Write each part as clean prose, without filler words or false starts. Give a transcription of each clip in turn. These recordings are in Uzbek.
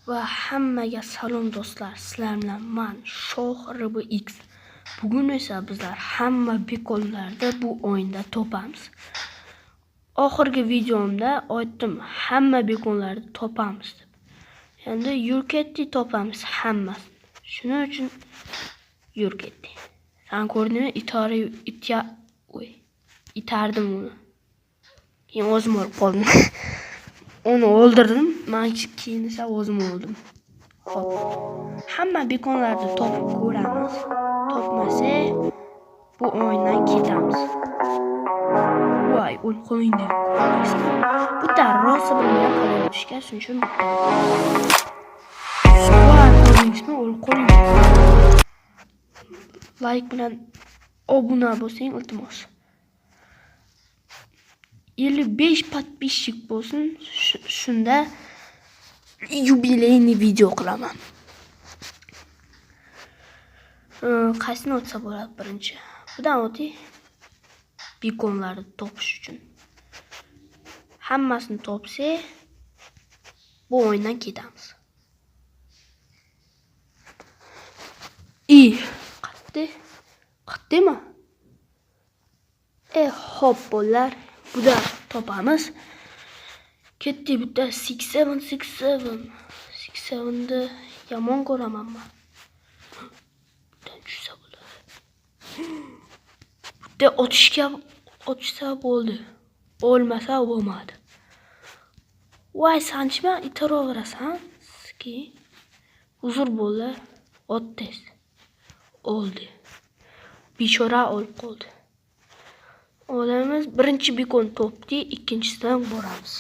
Va hammaga salom do'stlar. Sizlar bilan men Shoh RBX. Bugun esa bizlar hamma bekonlarda bu o'yinda topamiz. Oxirgi videomda aytdim, hamma bekonlarda topamiz deb. Endi yurketdi topamiz hammasini. Shuning uchun yurketdi. Sen ko'rdingmi? Itardim uni. Keyin o'zim olib qoldim. Onu o'ldirdim. Men keyin esa o'zim o'ldim. Xo'p. Hamma bekonlarda topib ko'ramiz. Topmasa bu o'yindan ketamiz. Voy, o'lib qo'ying. Bu rosa bilmagan qalay o'tishga, shuning uchun voy, ko'rdingizmi? O'lib qo'ying. Like bilan obuna bo'lsang, iltimos. 55 подписчик bo'lsin, shunda yubileyni video qilaman. Qaysini o'tsa bo'ladi birinchi? Budan o'ting. Bekonlarni topish uchun. Hammasini topsa, bu o'yindan ketamiz. Qatdimi? Hop bo'lar. Buda topamiz. Ketdi bitta 67 yomon ko'raman men. Bundan tushsa bo'ladi. Bitta o'tishsa bo'ldi. O'lmasa bo'lmadi. Voy, sanchma itaraverasan. Sizki huzur bo'ldi. O'tdingiz. O'ldi. Bechora o'lib qoldi. Olamiz, birinchi bekon topdi, ikkinchisidan boramiz.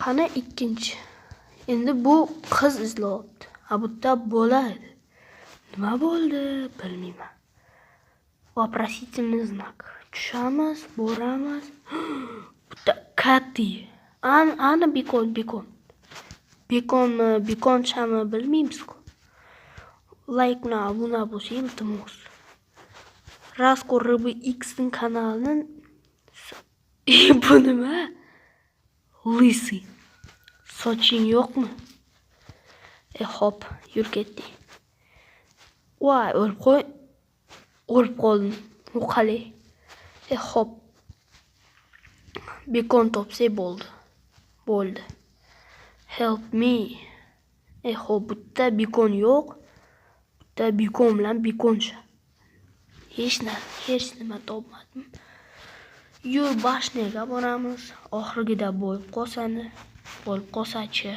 Qani ikkinchi. Endi bu qiz izlayapti. Ha, bu yerda bo'ladi. Nima bo'ldi? Bilmayman. Вопросительный знак. Tushamiz, boramiz. Bitta kati. Ana bekon. Bekon chami bilmaymiz-ku. Like bilan obuna bo'lsang, iltimos. Raskor RBX ning kanalini bu nima? Lisi. Soching yo'qmi? Hop, yur ketdi. Voy, o'lib qoldim. Bu qalay? Hop. Bekon topsa bo'ldi. Help me. Hop, bitta bekon yo'q. Bitta bekon bilan bekoncha. Hech nima topmadim. Yur bashniga boramiz. Oxirgida bo'lib qolsa-chi.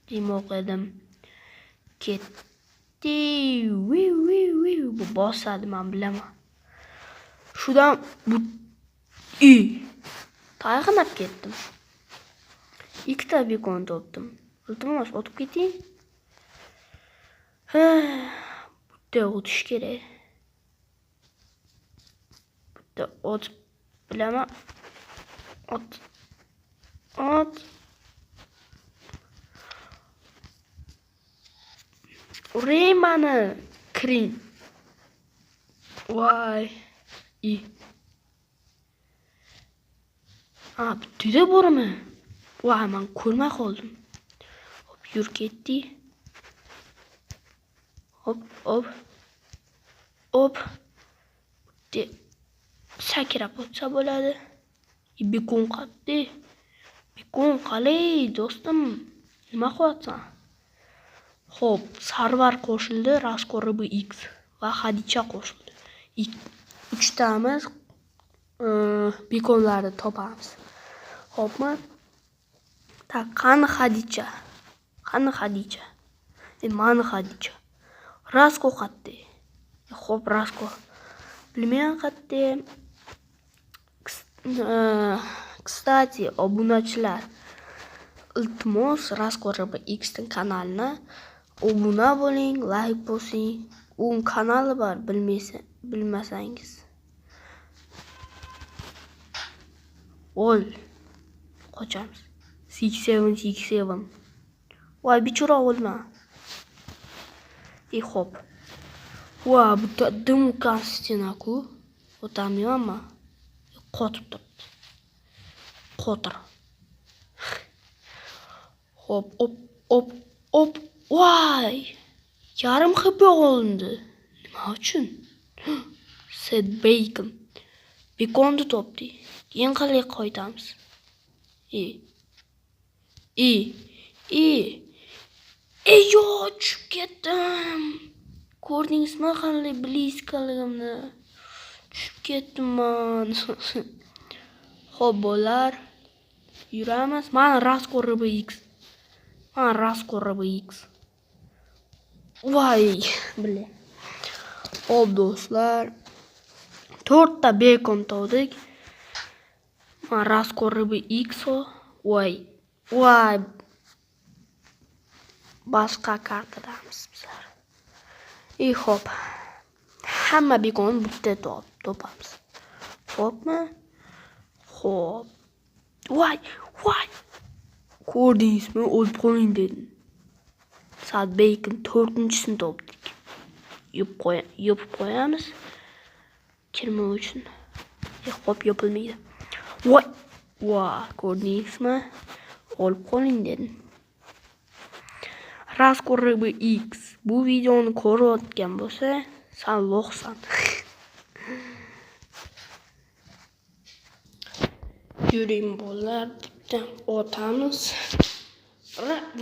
Demoq edim. Ketdi. Bu bosadi, men bilaman. Shudan bu tayqinab ketdim. Ikkita bekon topdim. Iltimos, o'tib keting. Bitta o'tish kerak. Bitta o'tib bilaman. Ot. Ureymani kiring. Voy. Bitta bormi? Voy, men ko'rmay qoldim. Hop, yur ketdi. Hop. Bitta sakrab o'tsa bo'ladi. Bekon qatdi. Bekon qalay, do'stim? Nima qilyapsan? Hop, Sarvar qo'shildi, Raskor RBX va Hadicha qo'shildi. 3tamiz bekonlarni topamiz. Hopmi? Qani Hadicha? Mani Hadicha. Rasko qatdi. Hop, Rasko. Bilmayman qatdi. Kstati, obunachilar. Iltimos, Raskor RBX ning kanalini obuna bo'ling, like bosing. U kanali bor, bilmasangiz. Qochamiz. 67. Voy, bechora o'lma. Hop. Voy, bu dumkan stena-ku. O'tamayapman. Qotib turibdi. xotir. Hop, hop, hop, hop. Voy! Yarim HP olindi. Nima uchun? Set bacon. Bekonni topdik. Keyin qalay qaytamiz? Yo, tushib ketdim. Ko'rdingizmi qanday bliskaligimni? Tushib ketdim men. Xo'p, bolalar, yuramiz. Mana RASCOR-RBX. Voy, bile. Xo'p, do'stlar, 4 ta bekon topdik. Mana RASCOR-RBX o. Voy. Boshqa kartadamiz bizlar. Xo'p. Hamma bekonni bitta topamiz. Xo'pmi? Xo'p. Voy. Ko'rdingizmi? O'lib qoling dedim. Sad bacon 4-chisini topdik. Yopib qo'yamiz. Kirma uchun. Xo'p, yopilmaydi. Voy, ko'rdingizmi? O'lib qoling dedim. RASCOR-RBX bu videoni ko'rayotgan bo'lsa, sen lo'qsan. Yuring bolalar, bitta otamiz.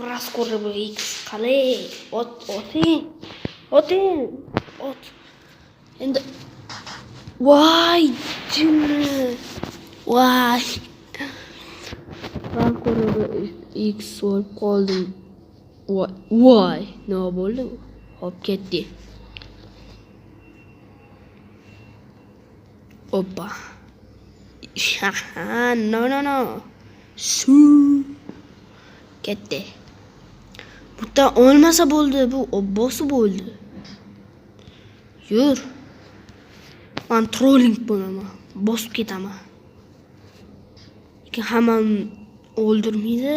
RASCOR-RBX qalay? Oting. Endi voy, jinni. Voy. RASCOR-RBX o'lib qoldim. Voy, nima bo'ldi? Hop, ketdi. Oppa. No. Su. Ketdi. Butta olmasa bo'ldi, bu obbosi bo'ldi. Yur. Men trolling bo'laman. Bosib ketaman. Lekin hammani o'ldirmaydi.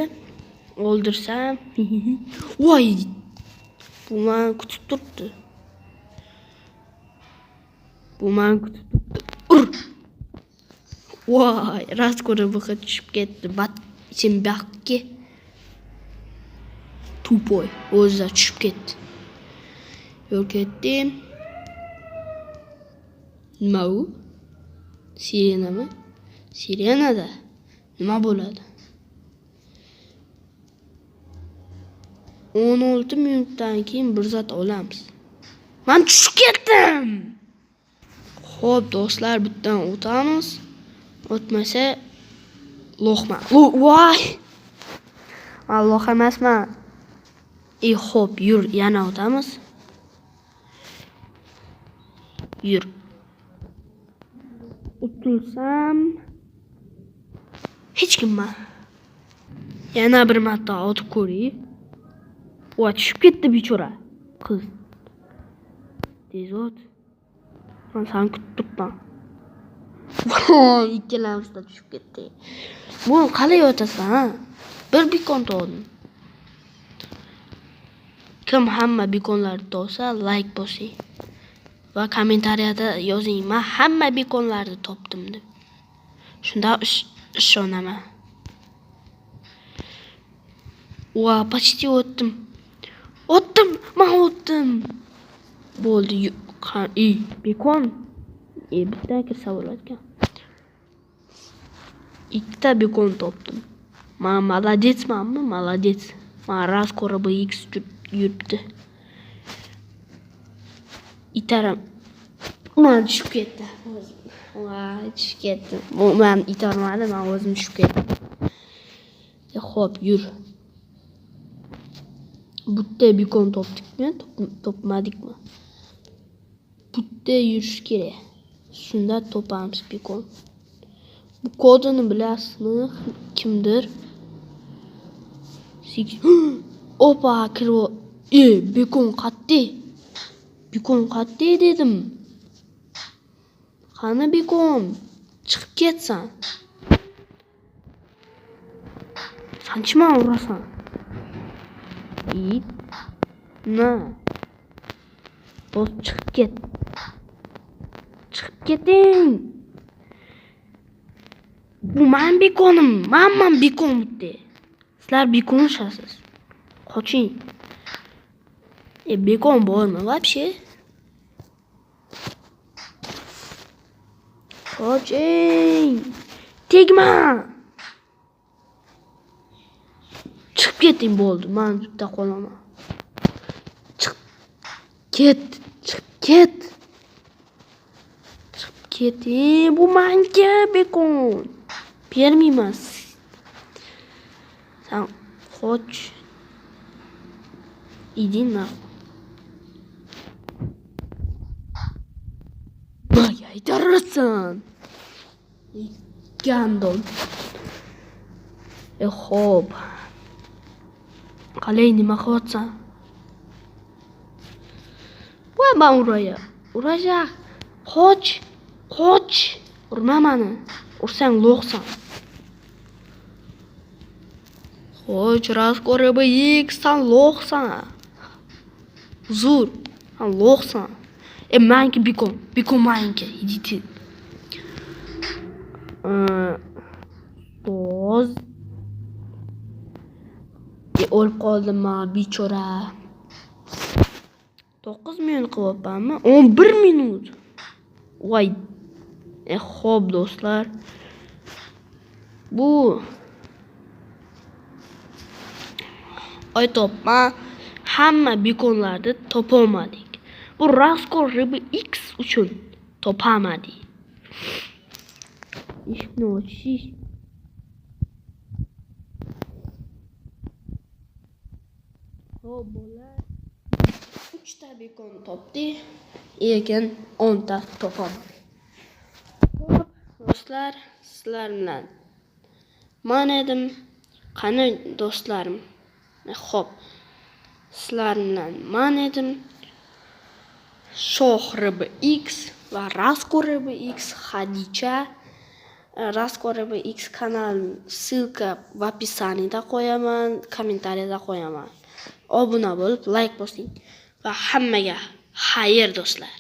O'ldirsam, voy, bu meni kutib turibdi. Voy, RASCOR-RBX tushib ketdi. Ichim bakki. Tupoy, o'ziga tushib ketdi. Yo'q, ketdim. Nima u? Sirenami? Sirenada nima bo'ladi? 16 minutdan keyin bir zot olamiz. Men tushib ketdim. Xo'p, do'stlar, bittan o'tamiz. O'tmasa lo'qman. Voy! Men lo'q emasman. Xo'p, yur, yana o'tamiz. Yur. O'tilsam hech kimman. Yana bir marta otib ko'ring. Voy, tushib ketdi bechora qiz. Tez o't. Men seni kutib turibman. Voy, ikkalamiz da tushib ketdi. Bu qalay otasan? Bir bekon topdim. Kim hamma bekonlarni topsa, like bosing va kommentariyada yozing. Men hamma bekonlarni topdim deb. Shunda ishonaman. Voy, почти o'tdim. Men o'tdim. Bo'ldi. Bekon. Bitta kirsa bo'larkan. 2 ta bekon topdim. Men молодецmanmi? Молодец. Men RASCOR-RBX yuribdi. Itaram. Men tushib ketdi. Voy, tushib ketdim. Men itarmadim, men o'zim tushib ketdim. Xo'p, yur. Bitta bekon topdikmi? Topmadikmi? Bitta yurish kerak. Shunda topamiz bekon. Bu kodini bilasizmi? Kimdir? Opa, kirib. Bekon qatdi. Bekon qatdi dedim. Qani bekon? Chiqib ketsan. Sen chima urasan? Na. Bos chiqib ket. Chiqib keting. Bu men bekonim. Men bekon bitta. Sizlar bekonishasiz. Qoching. Bekon bormi вообще? Qoching. Tegma. Chiqib keting bo'ldi. Men bitta qolaman. Chiqib ket. Chiqib ket. Chiqib keting. Bu menga bekon. Bermayman. Sen qoch. Иди нахуй. Nimaga aytarasan? Gandon. Xo'p. Qalay nima qilyapsan? Voy men urajaq. Qoch. Urma meni. Ursang lo'qsan. Qoch, rasko'rib sen lo'qsan. Zur, sen lo'qsan. Menga bekon menga. Idite. Do'z. O'lib qoldim men, bechora. 9 minut qilyapmanmi? 11 minut. Voy. Xo'p do'stlar. Bu aytibman, hamma bekonlarni topolmadik. Bu Raskor Ribi X uchun topamadik. Eshikni ochish. Xo'p, bolalar. 3 ta bekon topdik, lekin 10 ta topolmadik. Xo'p, do'stlar, sizlar bilan men edim. Qani do'stlarim? Xo'p. Sizlar bilan men edim. Shoh Ribi X va Raskor Ribi X Xadicha. Raskor Ribi X kanal ссылка в описанияda qo'yaman, kommentariyada qo'yaman. Obuna bo'lib, like bosing va hammaga xayr do'stlar.